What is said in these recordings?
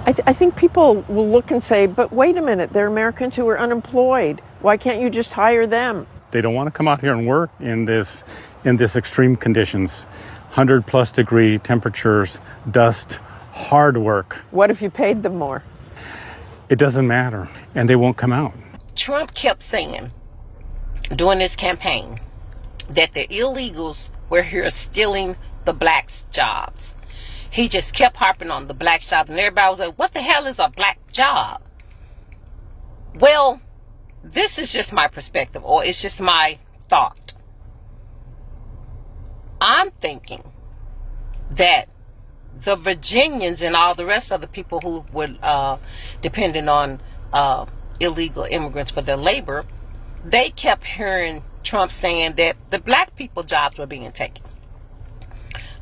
I think people will look and say, but wait a minute, they're Americans who are unemployed. Why can't you just hire them? They don't want to come out here and work in this extreme conditions, 100+ degree temperatures, dust, hard work. What if you paid them more? It doesn't matter, and they won't come out. Trump kept saying during this campaign that the illegals were here stealing the blacks' jobs. He just kept harping on the black jobs, and everybody was like, what the hell is a black job? Well, this is just my perspective, or it's just my thought. I'm thinking that the Virginians and all the rest of the people who were dependent on illegal immigrants for their labor, they kept hearing Trump saying that the black people jobs were being taken.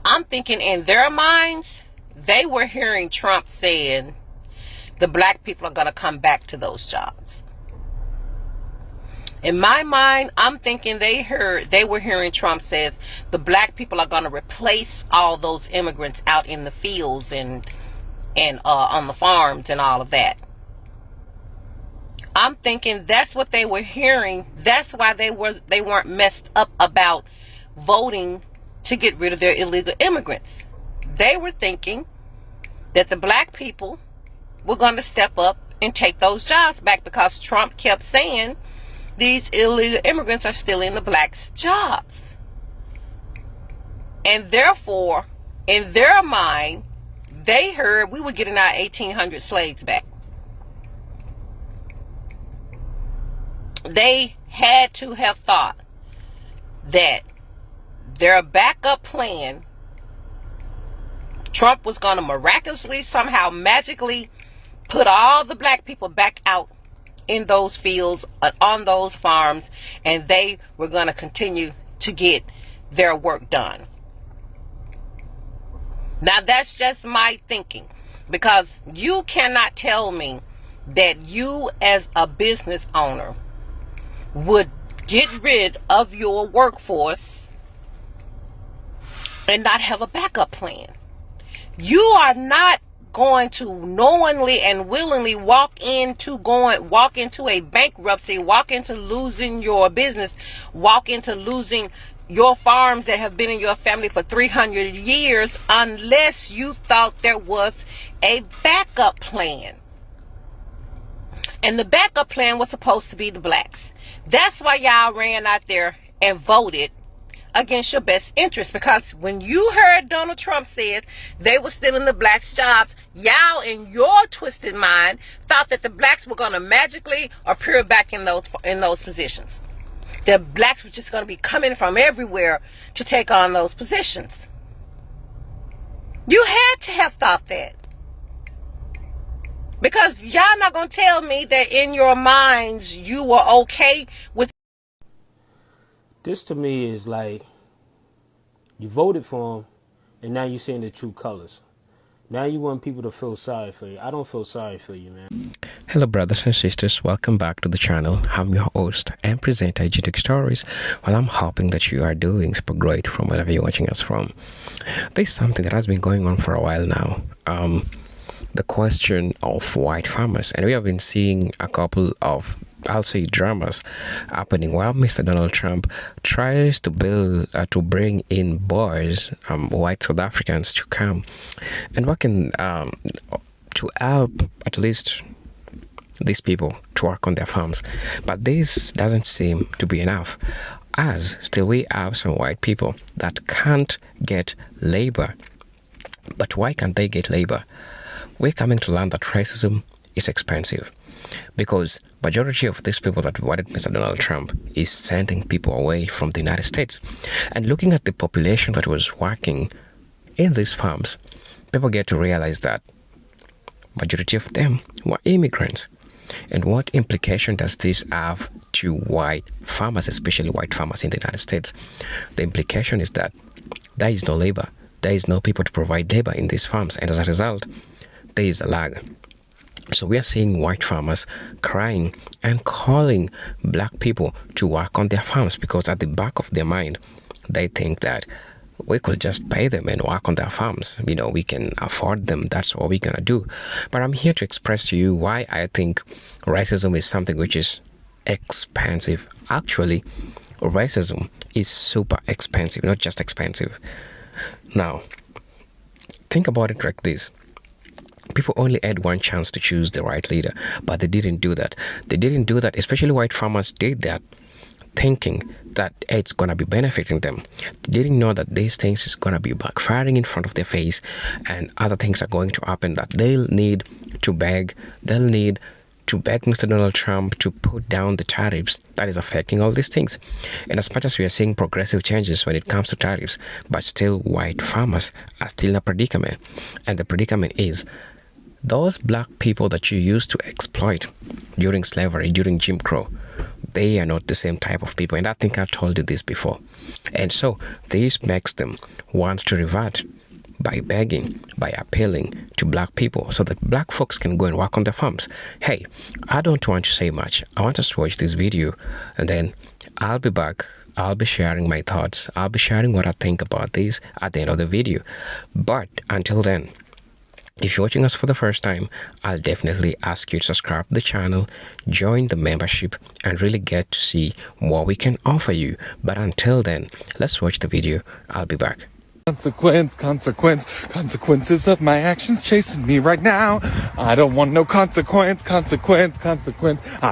I'm thinking in their minds, they were hearing Trump saying the black people are going to come back to those jobs. In my mind, I'm thinking they were hearing Trump says the black people are going to replace all those immigrants out in the fields and on the farms and all of that. I'm thinking that's what they were hearing. That's why they weren't messed up about voting to get rid of their illegal immigrants. They were thinking that the black people were going to step up and take those jobs back because Trump kept saying these illegal immigrants are stealing the blacks' jobs. And therefore, in their mind, they heard we were getting our 1,800 slaves back. They had to have thought that their backup plan, Trump was going to miraculously, somehow, magically put all the black people back out in those fields, on those farms, and they were going to continue to get their work done. Now, that's just my thinking, because you cannot tell me that you as a business owner would get rid of your workforce and not have a backup plan. You are not going to knowingly and willingly walk into a bankruptcy, walk into losing your business, walk into losing your farms that have been in your family for 300 years unless you thought there was a backup plan. And the backup plan was supposed to be the blacks. That's why y'all ran out there and voted against your best interest, because when you heard Donald Trump said they were stealing the blacks' jobs, y'all in your twisted mind thought that the blacks were going to magically appear back in those positions. The blacks were just going to be coming from everywhere to take on those positions. You had to have thought that, because y'all not going to tell me that in your minds you were okay with. This to me is like you voted for him and now you're seeing the true colors. Now you want people to feel sorry for you. I don't feel sorry for you, man. Hello brothers and sisters, welcome back to the channel. I'm your host and presenter GTech Stories. Well, I'm hoping that you are doing super great from wherever you're watching us from. There's something that has been going on for a while now. The question of white farmers, and we have been seeing a couple of, I'll say, dramas happening while Mr. Donald Trump tries to bring in boys, white South Africans, to come and work in, to help at least these people to work on their farms. But this doesn't seem to be enough, as still we have some white people that can't get labor. But why can't they get labor? We're coming to learn that racism is expensive, because majority of these people that voted Mr. Donald Trump is sending people away from the United States. And looking at the population that was working in these farms, people get to realize that majority of them were immigrants. And what implication does this have to white farmers, especially white farmers in the United States? The implication is that there is no labor. There is no people to provide labor in these farms. And as a result, there is a lag. So we are seeing white farmers crying and calling black people to work on their farms, because at the back of their mind, they think that we could just pay them and work on their farms. We can afford them. That's what we're gonna do. But I'm here to express to you why I think racism is something which is expensive. Actually, racism is super expensive, not just expensive. Now, think about it like this. People only had one chance to choose the right leader, but they didn't do that. They didn't do that, especially white farmers did that, thinking that it's going to be benefiting them. They didn't know that these things is going to be backfiring in front of their face, and other things are going to happen that they'll need to beg Mr. Donald Trump to put down the tariffs that is affecting all these things. And as much as we are seeing progressive changes when it comes to tariffs, but still white farmers are still in a predicament. And the predicament is those black people that you used to exploit during slavery, during Jim Crow, they are not the same type of people. And I think I've told you this before. And so this makes them want to revert by begging, by appealing to black people so that black folks can go and work on their farms. Hey, I don't want to say much. I want us to watch this video, and then I'll be back. I'll be sharing my thoughts. I'll be sharing what I think about this at the end of the video. But until then, if you're watching us for the first time, I'll definitely ask you to subscribe to the channel, join the membership, and really get to see what we can offer you. But until then, let's watch the video. I'll be back. Consequences of my actions chasing me right now. I don't want no consequence. I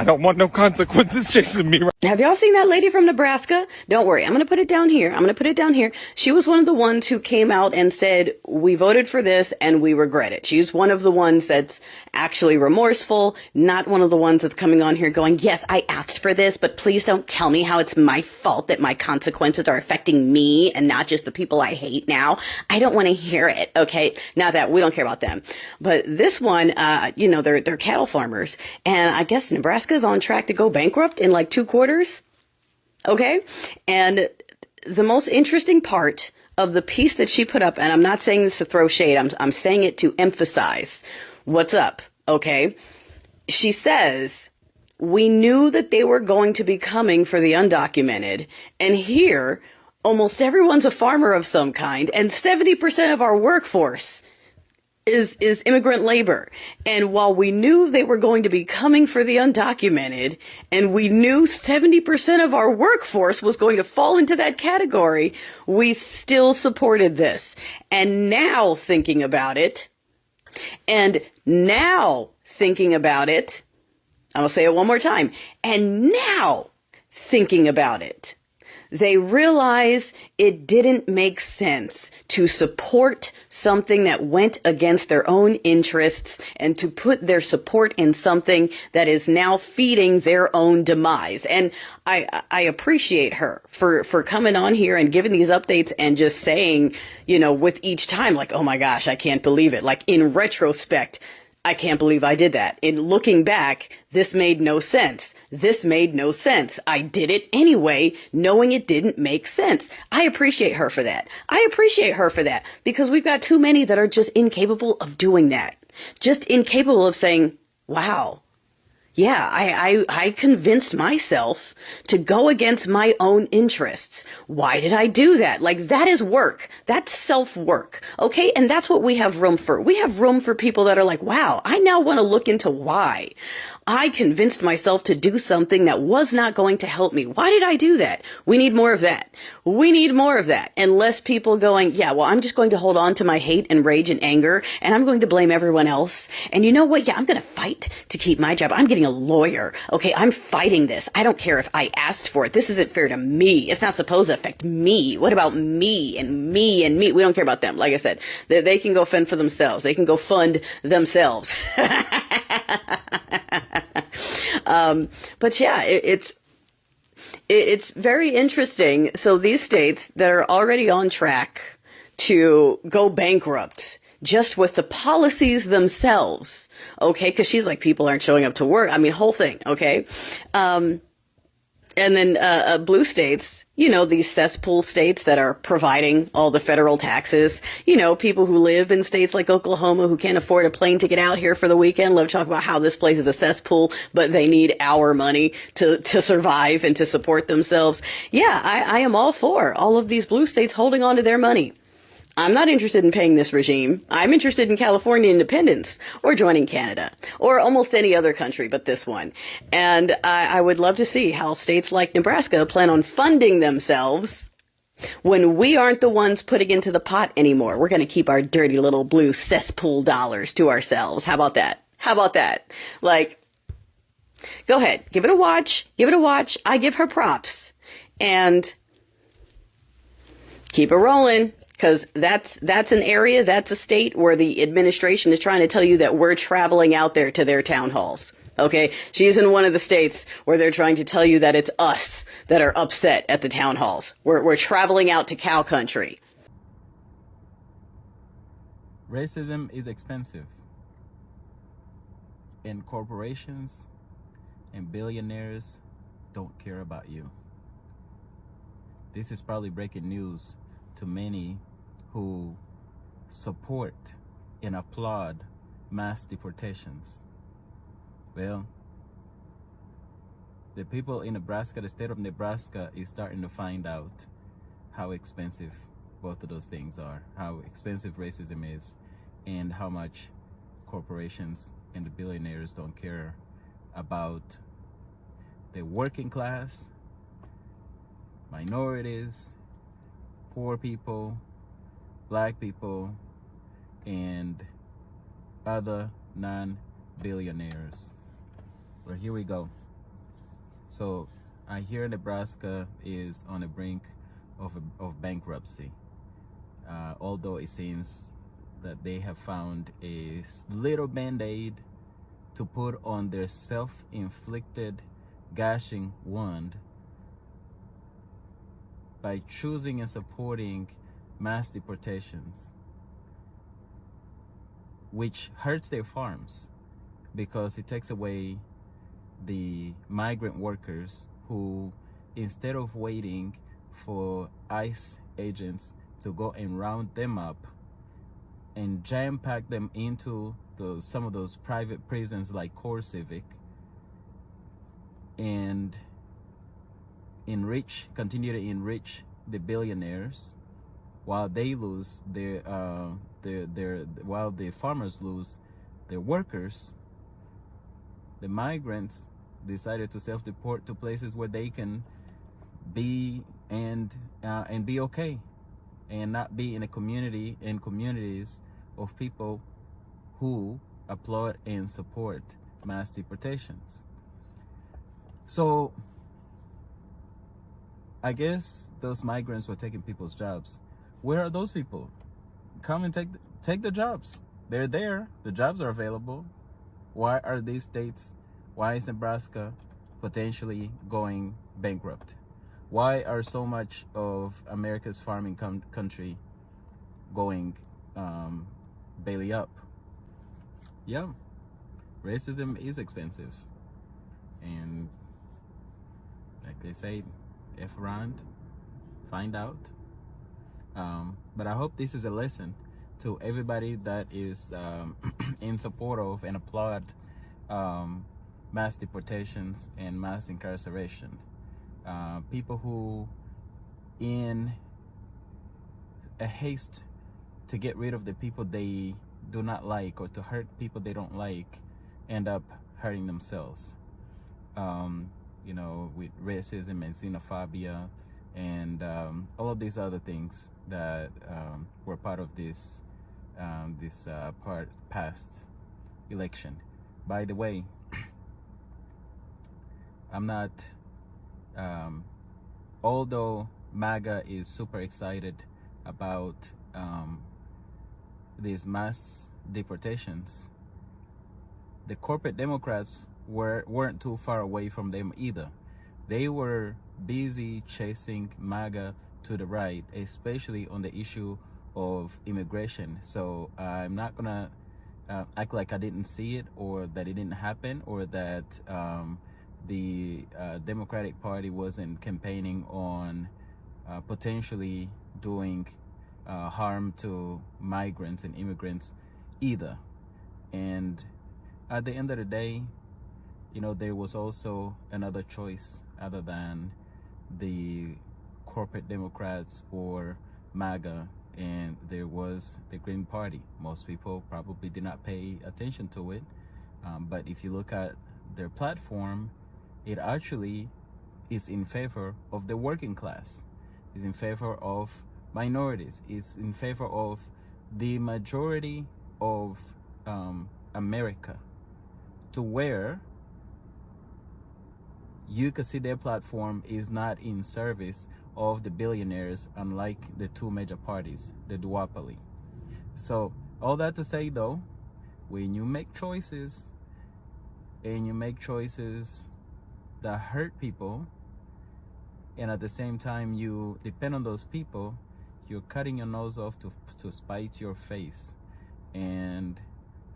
don't want no consequences chasing me right now. Have y'all seen that lady from Nebraska? Don't worry, I'm going to put it down here. She was one of the ones who came out and said, we voted for this and we regret it. She's one of the ones that's actually remorseful, not one of the ones that's coming on here going, yes, I asked for this, but please don't tell me how it's my fault that my consequences are affecting me and not just the people I hate now. I don't want to hear it. Okay. Now that we don't care about them, but this one, they're cattle farmers, and I guess Nebraska is on track to go bankrupt in like 2 quarters. Okay. And the most interesting part of the piece that she put up, and I'm not saying this to throw shade, I'm saying it to emphasize what's up. Okay. She says, we knew that they were going to be coming for the undocumented, and here almost everyone's a farmer of some kind, and 70% of our workforce is immigrant labor. And while we knew they were going to be coming for the undocumented, and we knew 70% of our workforce was going to fall into that category, we still supported this. And now thinking about it, I'm going to say it one more time, and now thinking about it, they realize it didn't make sense to support something that went against their own interests and to put their support in something that is now feeding their own demise. And I appreciate her for coming on here and giving these updates and just saying, with each time, like, oh my gosh, I can't believe it. Like, in retrospect, I can't believe I did that. In looking back, this made no sense. I did it anyway, knowing it didn't make sense. I appreciate her for that. Because we've got too many that are just incapable of doing that. Just incapable of saying, wow, yeah, I convinced myself to go against my own interests. Why did I do that? Like, that is work. That's self-work. Okay. And that's what we have room for. We have room for people that are like, wow, I now want to look into why I convinced myself to do something that was not going to help me. Why did I do that? We need more of that. And less people going, yeah, well, I'm just going to hold on to my hate and rage and anger, and I'm going to blame everyone else. And you know what? Yeah, I'm going to fight to keep my job. I'm getting a lawyer. Okay, I'm fighting this. I don't care if I asked for it. This isn't fair to me. It's not supposed to affect me. What about me and me and me? We don't care about them. Like I said, they can go fend for themselves. They can go fund themselves. But yeah, it's very interesting. So these states that are already on track to go bankrupt just with the policies themselves, okay, because she's like, people aren't showing up to work. I mean, whole thing, okay. And then blue states, these cesspool states that are providing all the federal taxes, people who live in states like Oklahoma who can't afford a plane ticket out here for the weekend love to talk about how this place is a cesspool, but they need our money to survive and to support themselves. Yeah, I am all for all of these blue states holding on to their money. I'm not interested in paying this regime. I'm interested in California independence or joining Canada or almost any other country but this one. And I would love to see how states like Nebraska plan on funding themselves when we aren't the ones putting into the pot anymore. We're going to keep our dirty little blue cesspool dollars to ourselves. How about that? How about that? Like, go ahead. Give it a watch. Give it a watch. I give her props. And keep it rolling. Because that's an area, that's a state where the administration is trying to tell you that we're traveling out there to their town halls. Okay? She's in one of the states where they're trying to tell you that it's us that are upset at the town halls. We're traveling out to cow country. Racism is expensive. And corporations and billionaires don't care about you. This is probably breaking news to many who support and applaud mass deportations. Well, the people in Nebraska, the state of Nebraska, is starting to find out how expensive both of those things are, how expensive racism is, and how much corporations and the billionaires don't care about the working class, minorities, poor people, black people, and other non-billionaires. Well, here we go. So I hear Nebraska is on the brink of bankruptcy, although it seems that they have found a little band-aid to put on their self-inflicted gashing wound by choosing and supporting mass deportations, which hurts their farms because it takes away the migrant workers who, instead of waiting for ICE agents to go and round them up and jam-pack them into some of those private prisons like Core Civic and continue to enrich the billionaires while they lose while the farmers lose their workers, the migrants decided to self-deport to places where they can be and be okay and not be in communities of people who applaud and support mass deportations. So I guess those migrants were taking people's jobs. Where are those people? Come and take the jobs. They're there. The jobs are available. Why are these states, why is Nebraska potentially going bankrupt? Why are so much of America's farming country going belly up? Yeah, racism is expensive. And like they say, F around, find out. But I hope this is a lesson to everybody that is in support of and applaud mass deportations and mass incarceration. People who, in a haste to get rid of the people they do not like or to hurt people they don't like, end up hurting themselves. You know, with racism and xenophobia and all of these other things that were part of this past election. By the way, I'm not, although MAGA is super excited about these mass deportations, the corporate Democrats weren't too far away from them either. They were busy chasing MAGA to the right, especially on the issue of immigration. So I'm not gonna act like I didn't see it, or that it didn't happen, or that the Democratic Party wasn't campaigning on potentially doing harm to migrants and immigrants either. And at the end of the day, you know, there was also another choice other than the corporate Democrats or MAGA, and there was the Green Party. Most people probably did not pay attention to it, but if you look at their platform, it actually is in favor of the working class, is in favor of minorities, is in favor of the majority of America, to where you could see their platform is not in service of the billionaires, unlike the two major parties, the duopoly. So all that to say, though, when you make choices and you make choices that hurt people, and at the same time you depend on those people, you're cutting your nose off to spite your face. And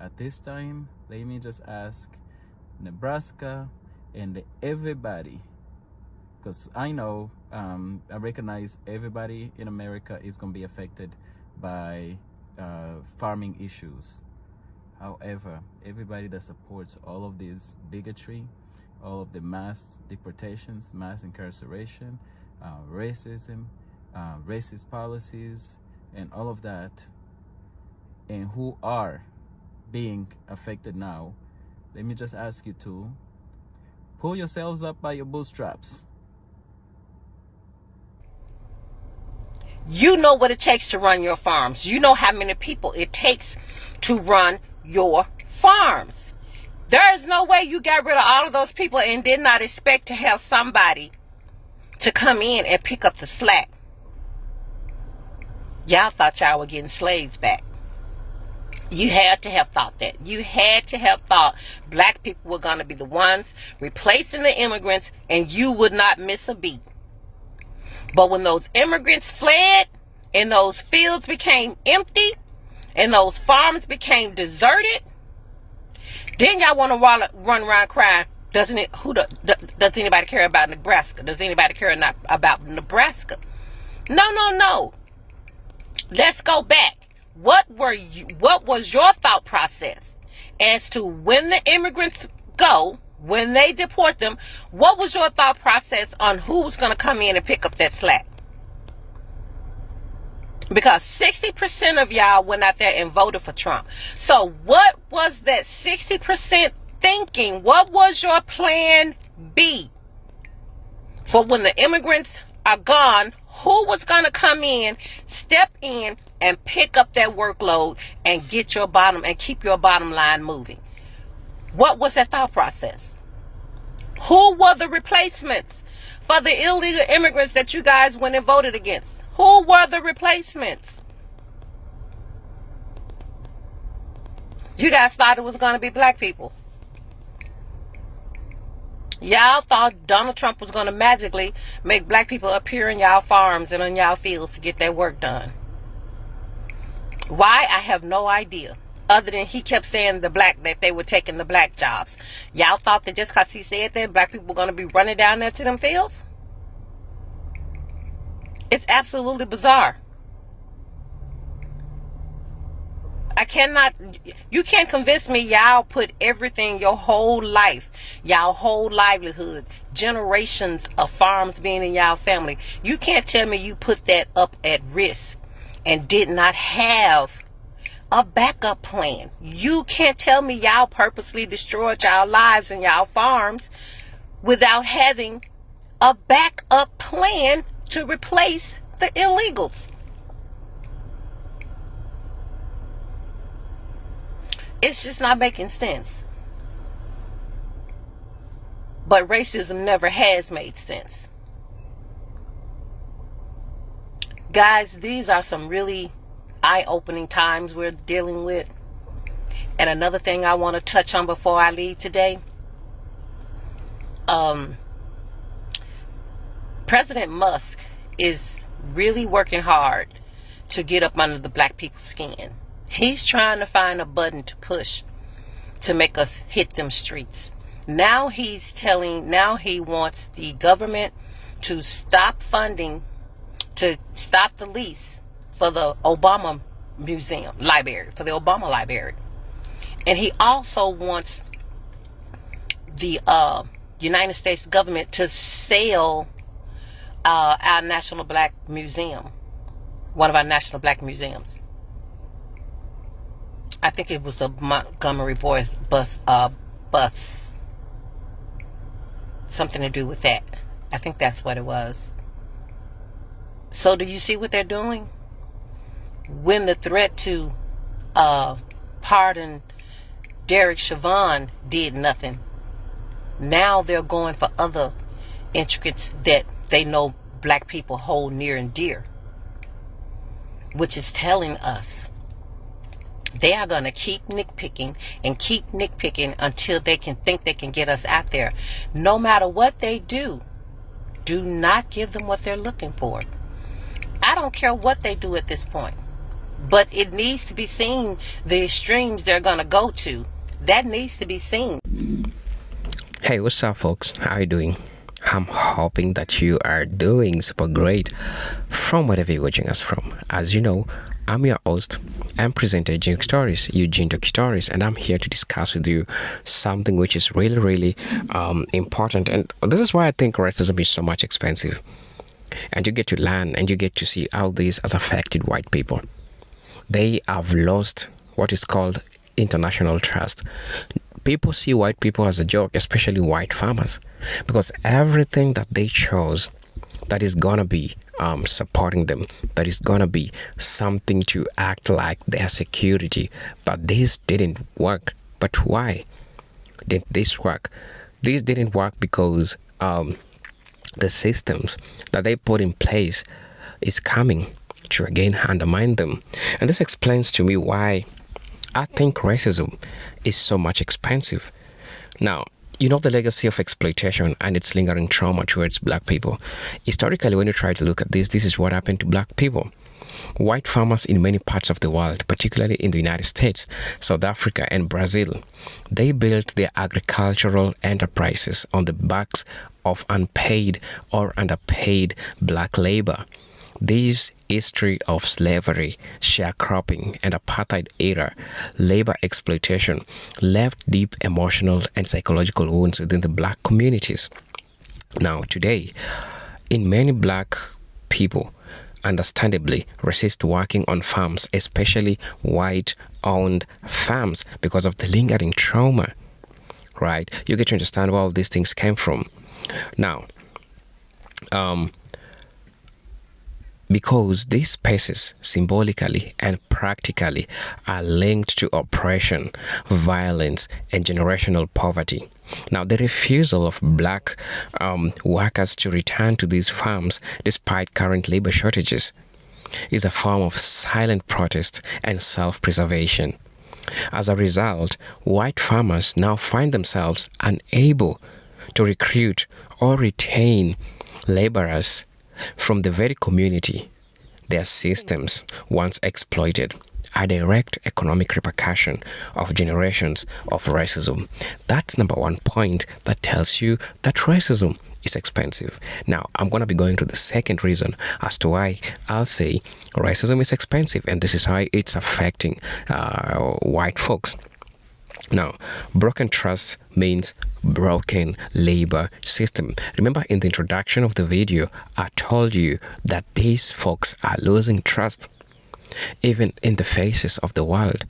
at this time, let me just ask Nebraska and everybody, because I know, I recognize everybody in America is going to be affected by farming issues. However, everybody that supports all of this bigotry, all of the mass deportations, mass incarceration, racism, racist policies, and all of that, and who are being affected now, let me just ask you to pull yourselves up by your bootstraps. You know what it takes to run your farms. You know how many people it takes to run your farms. There is no way you got rid of all of those people and did not expect to have somebody to come in and pick up the slack. Y'all thought y'all were getting slaves back. You had to have thought that. You had to have thought black people were going to be the ones replacing the immigrants, and you would not miss a beat. But when those immigrants fled and those fields became empty and those farms became deserted, then y'all want to run around crying, does anybody care about Nebraska? Does anybody care about Nebraska? No. Let's go back. What was your thought process as to when the immigrants go, when they deport them? What was your thought process on who was going to come in and pick up that slack? Because 60% of y'all went out there and voted for Trump. So what was that 60% thinking? What was your plan B for when the immigrants are gone? Who was going to come in, step in, and pick up that workload and get your bottom and keep your bottom line moving? What was that thought process? Who were the replacements for the illegal immigrants that you guys went and voted against? Who were the replacements? You guys thought it was going to be black people. Y'all thought Donald Trump was going to magically make black people appear in y'all farms and on y'all fields to get their work done. Why? I have no idea. Other than he kept saying that they were taking the black jobs. Y'all thought that just because he said that, black people were going to be running down there to them fields? It's absolutely bizarre. You can't convince me y'all put everything, your whole life, y'all whole livelihood, generations of farms being in y'all family. You can't tell me you put that up at risk and did not have a backup plan. You can't tell me y'all purposely destroyed y'all lives and y'all farms without having a backup plan to replace the illegals. It's just not making sense. But racism never has made sense. Guys, these are some really eye-opening times we're dealing with. And another thing I want to touch on before I leave today. President Musk is really working hard to get up under the black people's skin. He's trying to find a button to push to make us hit them streets. Now he wants the government to stop funding, to stop the lease for the Obama library. And he also wants the United States government to sell our National Black Museum, one of our National Black Museums. I think it was the Montgomery Boys bus. Something to do with that. I think that's what it was. So do you see what they're doing? When the threat to pardon Derek Chauvin did nothing, now they're going for other intricacies that they know black people hold near and dear, which is telling us they are going to keep nitpicking until they can think they can get us out there. No matter what they do, do not give them what they're looking for. I don't care what they do at this point, but it needs to be seen the extremes they're going to go to. That needs to be seen. Hey, what's up, folks? How are you doing? I'm hoping that you are doing super great from wherever you're watching us from. As you know, I'm your host and presenter, Eugene Stories, and I'm here to discuss with you something which is really important. And this is why I think racism is so much expensive. And you get to learn and you get to see how this has affected white people. They have lost what is called international trust. People see white people as a joke, especially white farmers, because everything that they chose that is gonna be supporting them, that is gonna be something to act like their security, but this didn't work. But why did this work? This didn't work because the systems that they put in place is coming to again undermine them. And this explains to me why I think racism is so much expensive. Now, you know the legacy of exploitation and its lingering trauma towards black people. Historically, when you try to look at this is what happened to black people. White farmers in many parts of the world, particularly in the United States, South Africa, and Brazil, they built their agricultural enterprises on the backs of unpaid or underpaid black labor. This history of slavery, sharecropping, and apartheid era labor exploitation left deep emotional and psychological wounds within the black communities. Now, today, in many black people, understandably resist working on farms, especially white-owned farms, because of the lingering trauma, right? You get to understand where all these things came from. Now, because these spaces symbolically and practically are linked to oppression, violence, and generational poverty. Now, the refusal of black workers to return to these farms despite current labor shortages is a form of silent protest and self-preservation. As a result, white farmers now find themselves unable to recruit or retain laborers from the very community their systems once exploited, a direct economic repercussion of generations of racism. That's number one point that tells you that racism is expensive. Now, I'm going to be going to the second reason as to why I'll say racism is expensive, and this is how it's affecting white folks. Now, broken trust means broken labor system. Remember in the introduction of the video, I told you that these folks are losing trust, even in the faces of the world.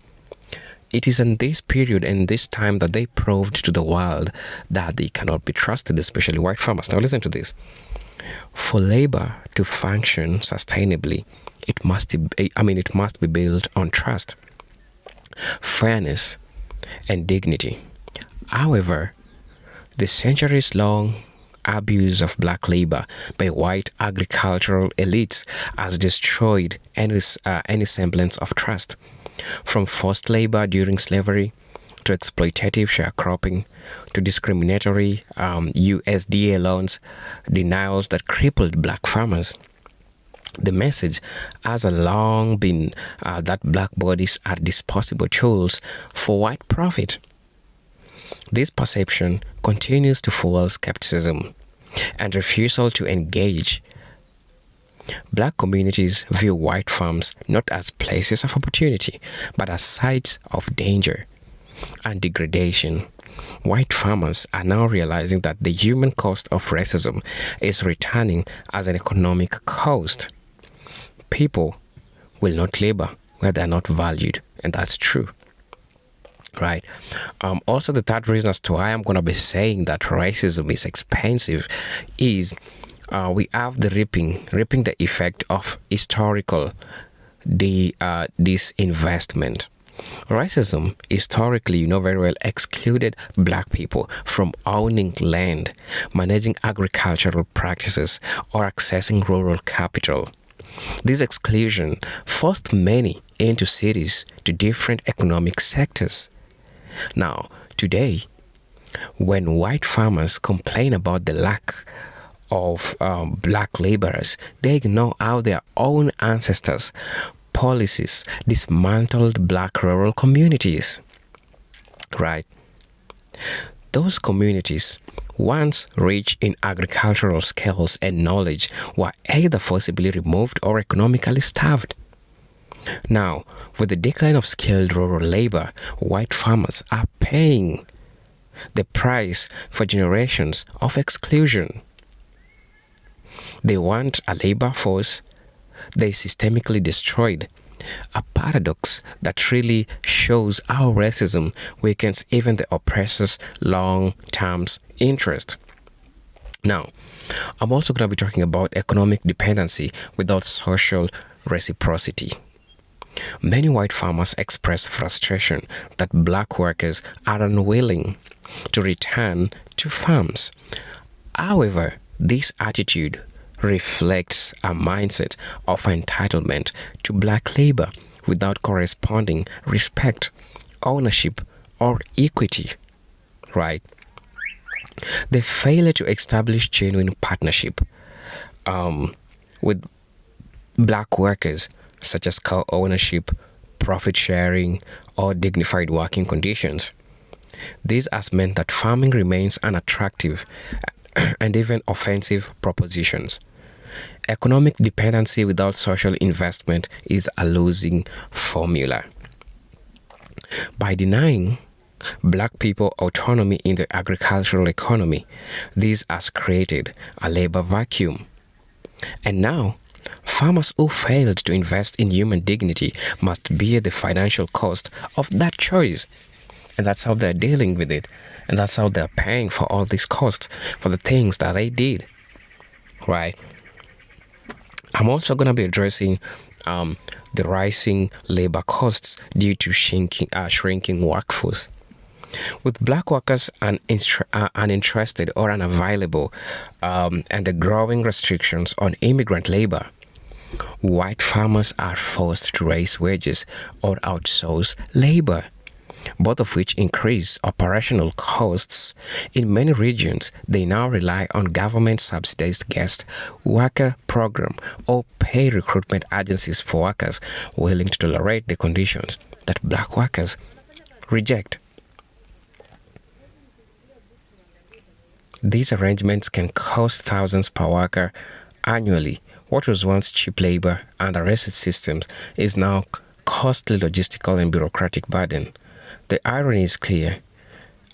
It is in this period and this time that they proved to the world that they cannot be trusted, especially white farmers. Now listen to this. For labor to function sustainably, it must be built on trust, fairness, and dignity. However, the centuries-long abuse of black labor by white agricultural elites has destroyed any semblance of trust. From forced labor during slavery, to exploitative sharecropping, to discriminatory USDA loans, denials that crippled black farmers. The message has long been that black bodies are disposable tools for white profit. This perception continues to fuel skepticism and refusal to engage. Black communities view white farms not as places of opportunity, but as sites of danger and degradation. White farmers are now realizing that the human cost of racism is returning as an economic cost. People will not labor where they are not valued, and that's true. Right. Also, the third reason as to why I'm going to be saying that racism is expensive is we have the reaping the effect of historical disinvestment. Racism historically, very well excluded black people from owning land, managing agricultural practices, or accessing rural capital. This exclusion forced many into cities to different economic sectors. Now, today, when white farmers complain about the lack of black laborers, they ignore how their own ancestors' policies dismantled black rural communities. Right? Those communities, once rich in agricultural skills and knowledge, were either forcibly removed or economically starved. Now, with the decline of skilled rural labor, white farmers are paying the price for generations of exclusion. They want a labor force they systemically destroyed, a paradox that really shows how racism weakens even the oppressor's long-term interest. Now, I'm also going to be talking about economic dependency without social reciprocity. Many white farmers express frustration that black workers are unwilling to return to farms. However, this attitude reflects a mindset of entitlement to black labor without corresponding respect, ownership, or equity. Right? The failure to establish genuine partnership with black workers, such as co-ownership, profit sharing, or dignified working conditions. This has meant that farming remains unattractive and even offensive propositions. Economic dependency without social investment is a losing formula. By denying black people autonomy in the agricultural economy, this has created a labor vacuum. And now, farmers who failed to invest in human dignity must bear the financial cost of that choice. And that's how they're dealing with it. And that's how they're paying for all these costs for the things that they did. Right? I'm also going to be addressing the rising labor costs due to shrinking workforce. With black workers uninterested or unavailable and the growing restrictions on immigrant labor, white farmers are forced to raise wages or outsource labor, both of which increase operational costs. In many regions, they now rely on government-subsidized guest worker program or pay recruitment agencies for workers willing to tolerate the conditions that black workers reject. These arrangements can cost thousands per worker annually. What was once cheap labor under racist systems is now costly logistical and bureaucratic burden. The irony is clear.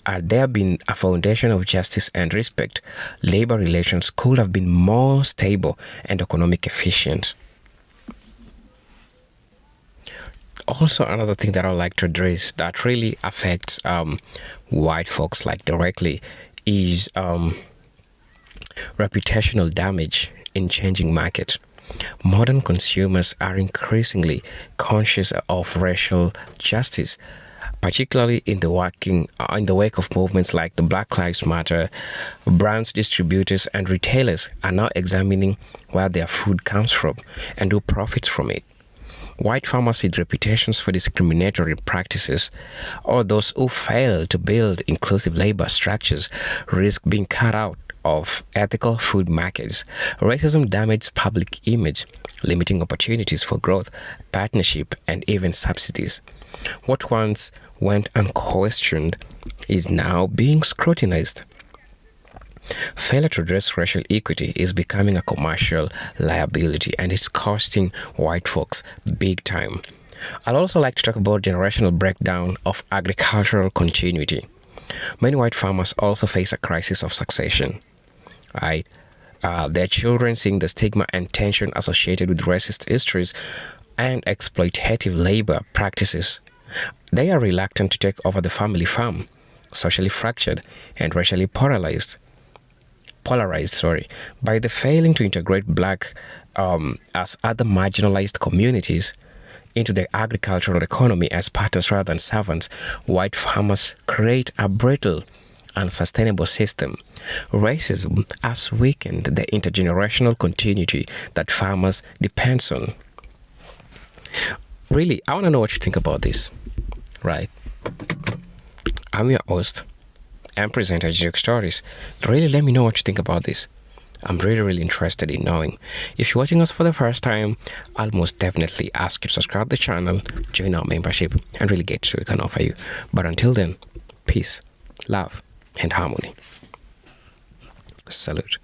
Had there been a foundation of justice and respect, labor relations could have been more stable and economic efficient. Also, another thing that I would like to address that really affects white folks directly is reputational damage in changing market. Modern consumers are increasingly conscious of racial justice, particularly in the wake of movements like the Black Lives Matter. Brands, distributors, and retailers are now examining where their food comes from and who profits from it. White farmers with reputations for discriminatory practices or those who fail to build inclusive labor structures risk being cut out of ethical food markets. Racism damages public image, limiting opportunities for growth, partnership, and even subsidies. What once went unquestioned is now being scrutinized. Failure to address racial equity is becoming a commercial liability, and it's costing white folks big time. I'd also like to talk about generational breakdown of agricultural continuity. Many white farmers also face a crisis of succession. Right? Their children, seeing the stigma and tension associated with racist histories and exploitative labor practices, they are reluctant to take over the family farm, socially fractured and racially polarized by the failing to integrate black as other marginalized communities into the agricultural economy as partners rather than servants. White farmers create a brittle, unsustainable system. Racism has weakened the intergenerational continuity that farmers depends on. Really, I want to know what you think about this, right? I'm your host and presenter, Joke Stories. Really, let me know what you think about this. I'm really interested in knowing. If you're watching us for the first time, I'll most definitely ask you to subscribe to the channel, join our membership, and really get to what we can offer you. But until then, peace, love, and harmony. Salute.